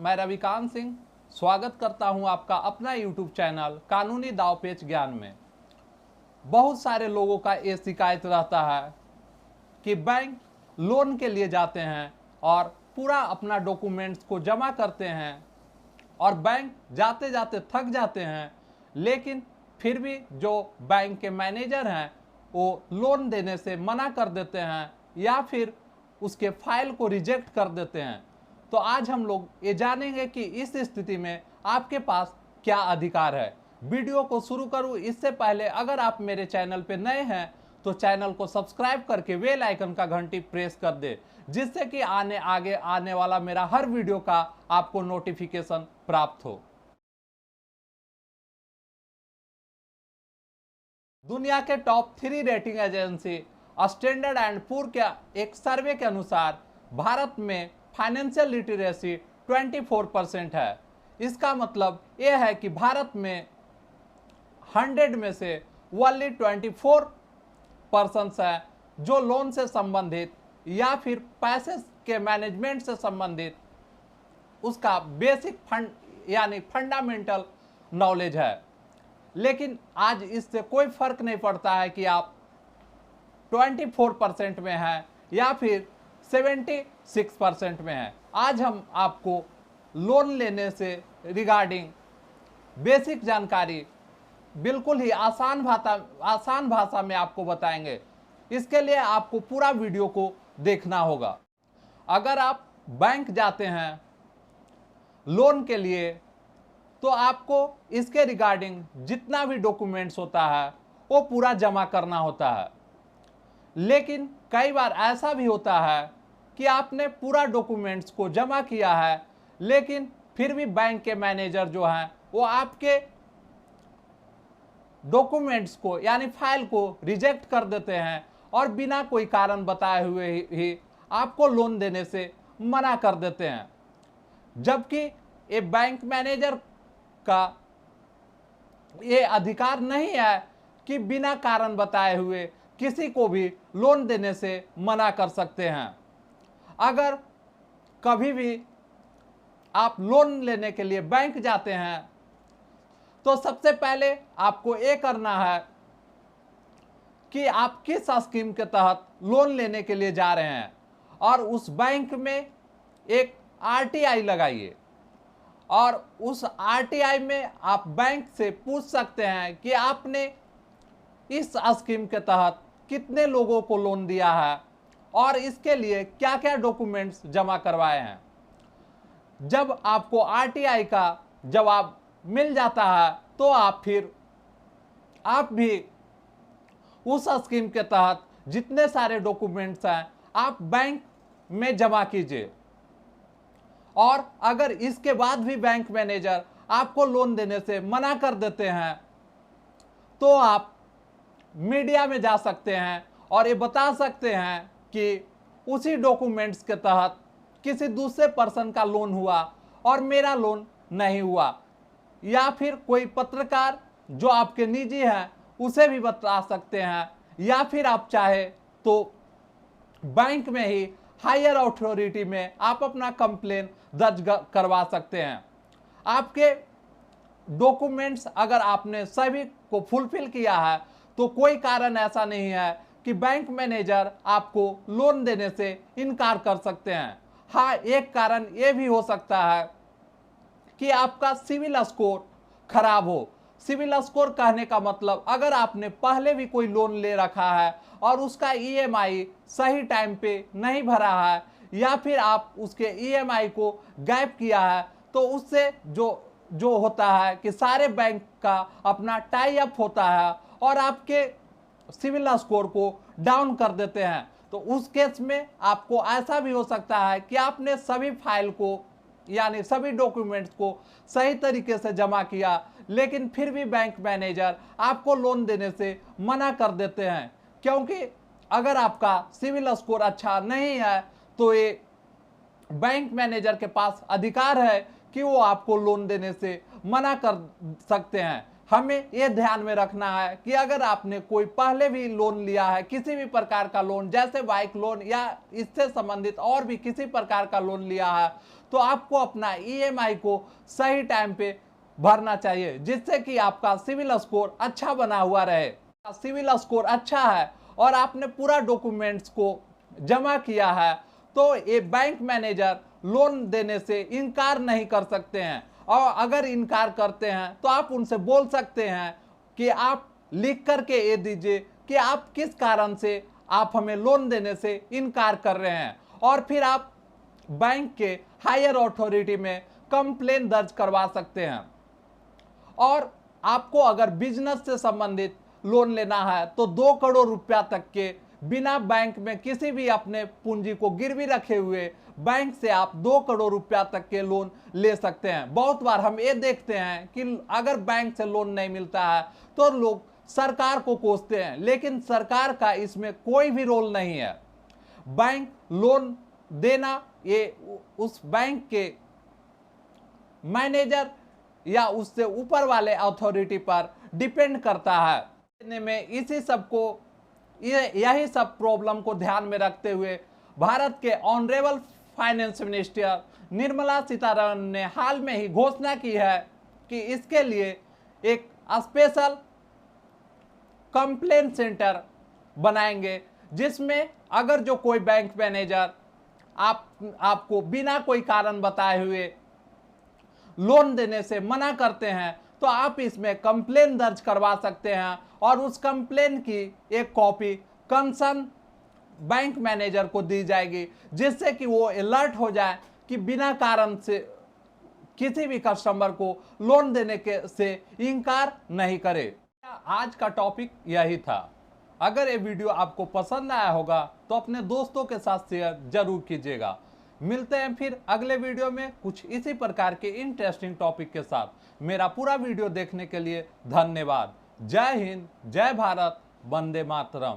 मैं रविकांत सिंह स्वागत करता हूं आपका अपना यूट्यूब चैनल कानूनी दावपेच ज्ञान में। बहुत सारे लोगों का ये शिकायत रहता है कि बैंक लोन के लिए जाते हैं और पूरा अपना डॉक्यूमेंट्स को जमा करते हैं और बैंक जाते जाते थक जाते हैं, लेकिन फिर भी जो बैंक के मैनेजर हैं वो लोन देने से मना कर देते हैं या फिर उसके फाइल को रिजेक्ट कर देते हैं। तो आज हम लोग ये जानेंगे कि इस स्थिति में आपके पास क्या अधिकार है। वीडियो को शुरू करूं इससे पहले अगर आप मेरे चैनल पे नए हैं तो चैनल को सब्सक्राइब करके बेल आइकन का घंटी प्रेस कर दे, जिससे कि आगे आने वाला मेरा हर वीडियो का आपको नोटिफिकेशन प्राप्त हो। दुनिया के top 3 rating agency standard and poor के एक सर्वे के अनुसार भारत में फाइनेंशियल लिटरेसी 24% है। इसका मतलब यह है कि भारत में 100 में से ओनली 24% है जो लोन से संबंधित या फिर पैसे के मैनेजमेंट से संबंधित उसका बेसिक फंड यानी फंडामेंटल नॉलेज है। लेकिन आज इससे कोई फर्क नहीं पड़ता है कि आप 24% में हैं या फिर 76% में हैं। आज हम आपको लोन लेने से रिगार्डिंग बेसिक जानकारी बिल्कुल ही आसान भाषा में आपको बताएंगे। इसके लिए आपको पूरा वीडियो को देखना होगा। अगर आप बैंक जाते हैं लोन के लिए तो आपको इसके रिगार्डिंग जितना भी डॉक्यूमेंट्स होता है वो पूरा जमा करना होता है। लेकिन कई बार ऐसा भी होता है कि आपने पूरा डॉक्यूमेंट्स को जमा किया है, लेकिन फिर भी बैंक के मैनेजर जो हैं वो आपके डॉक्यूमेंट्स को यानी फाइल को रिजेक्ट कर देते हैं और बिना कोई कारण बताए हुए ही आपको लोन देने से मना कर देते हैं। जबकि ये बैंक मैनेजर का ये अधिकार नहीं है कि बिना कारण बताए हुए किसी को भी लोन देने से मना कर सकते हैं। अगर कभी भी आप लोन लेने के लिए बैंक जाते हैं तो सबसे पहले आपको ये करना है कि आप किस स्कीम के तहत लोन लेने के लिए जा रहे हैं और उस बैंक में एक आरटीआई लगाइए और उस आरटीआई में आप बैंक से पूछ सकते हैं कि आपने इस स्कीम के तहत कितने लोगों को लोन दिया है और इसके लिए क्या क्या डॉक्यूमेंट्स जमा करवाए हैं। जब आपको आरटीआई का जवाब मिल जाता है तो आप भी उस स्कीम के तहत जितने सारे डॉक्यूमेंट्स हैं आप बैंक में जमा कीजिए। और अगर इसके बाद भी बैंक मैनेजर आपको लोन देने से मना कर देते हैं तो आप मीडिया में जा सकते हैं और ये बता सकते हैं कि उसी डॉक्यूमेंट्स के तहत किसी दूसरे पर्सन का लोन हुआ और मेरा लोन नहीं हुआ। या फिर कोई पत्रकार जो आपके निजी हैं उसे भी बता सकते हैं, या फिर आप चाहे तो बैंक में ही हायर अथॉरिटी में आप अपना कंप्लेन दर्ज करवा सकते हैं। आपके डॉक्यूमेंट्स अगर आपने सभी को फुलफिल किया है तो कोई कारण ऐसा नहीं है कि बैंक मैनेजर आपको लोन देने से इनकार कर सकते हैं। हाँ, एक कारण यह भी हो सकता है कि आपका सिविल स्कोर खराब हो। सिविल स्कोर कहने का मतलब अगर आपने पहले भी कोई लोन ले रखा है और उसका ईएमआई सही टाइम पे नहीं भरा है या फिर आप उसके ईएमआई को गैप किया है तो उससे जो होता है कि सारे बैंक का अपना टाई अप होता है और आपके सिविल स्कोर को डाउन कर देते हैं। तो उस केस में आपको ऐसा भी हो सकता है कि आपने सभी फाइल को यानी सभी डॉक्यूमेंट्स को सही तरीके से जमा किया, लेकिन फिर भी बैंक मैनेजर आपको लोन देने से मना कर देते हैं। क्योंकि अगर आपका सिविल स्कोर अच्छा नहीं है तो ये बैंक मैनेजर के पास अधिकार है कि वो आपको लोन देने से मना कर सकते हैं। हमें यह ध्यान में रखना है कि अगर आपने कोई पहले भी लोन लिया है, किसी भी प्रकार का लोन जैसे बाइक लोन या इससे संबंधित और भी किसी प्रकार का लोन लिया है, तो आपको अपना ईएमआई को सही टाइम पे भरना चाहिए, जिससे कि आपका सिविल स्कोर अच्छा बना हुआ रहे। सिविल स्कोर अच्छा है और आपने पूरा डॉक्यूमेंट्स को जमा किया है, तो ये बैंक मैनेजर लोन देने से इनकार नहीं कर सकते हैं। और अगर इनकार करते हैं तो आप उनसे बोल सकते हैं कि आप लिख करके ये दीजिए कि आप किस कारण से आप हमें लोन देने से इनकार कर रहे हैं, और फिर आप बैंक के हायर अथॉरिटी में कंप्लेन दर्ज करवा सकते हैं। और आपको अगर बिजनेस से संबंधित लोन लेना है तो 2 करोड़ रुपया तक के बिना बैंक में किसी भी अपने पूंजी को गिरवी रखे हुए बैंक से आप 2 करोड़ रुपया तक के लोन ले सकते हैं। बहुत बार हम ये देखते हैं कि अगर बैंक से लोन नहीं मिलता है तो लोग सरकार को कोसते हैं, लेकिन सरकार का इसमें कोई भी रोल नहीं है। बैंक लोन देना ये उस बैंक के मैनेजर या उससे ऊपर वाले अथॉरिटी पर डिपेंड करता है। में इसी सब को यही सब प्रॉब्लम को ध्यान में रखते हुए भारत के honourable finance minister Nirmala Sitharaman ने हाल में ही घोषणा की है कि इसके लिए एक स्पेशल कंप्लेंट सेंटर बनाएंगे, जिसमें अगर जो कोई बैंक मैनेजर आपको बिना कोई कारण बताए हुए लोन देने से मना करते हैं तो आप इसमें कंप्लेन दर्ज करवा सकते हैं, और उस कंप्लेन की एक कॉपी कंसर्न बैंक मैनेजर को दी जाएगी, जिससे कि वो अलर्ट हो जाए कि बिना कारण से किसी भी कस्टमर को लोन देने से इनकार नहीं करे। आज का टॉपिक यही था। अगर ये वीडियो आपको पसंद आया होगा तो अपने दोस्तों के साथ शेयर जरूर कीजिएगा। मिलते हैं फिर अगले वीडियो में कुछ इसी प्रकार के इंटरेस्टिंग टॉपिक के साथ। मेरा पूरा वीडियो देखने के लिए धन्यवाद। जय हिंद, जय भारत, वंदे मातरम।